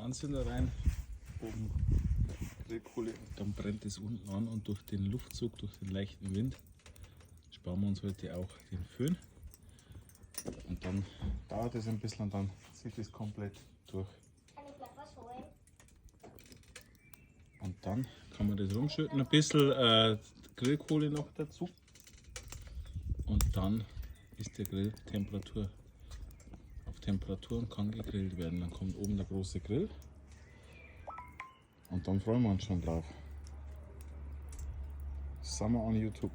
Anzünder rein, oben Grillkohle, dann brennt es unten an und durch den Luftzug, durch den leichten Wind sparen wir uns heute auch den Föhn. Und dann dauert es ein bisschen und dann zieht es komplett durch. Kann ich noch was holen? Und dann kann man das rumschütten, ein bisschen Grillkohle noch dazu. Und dann ist der Grill auf Temperatur und kann gegrillt werden. Dann kommt oben der große Grill und dann freuen wir uns schon drauf. Summer on YouTube.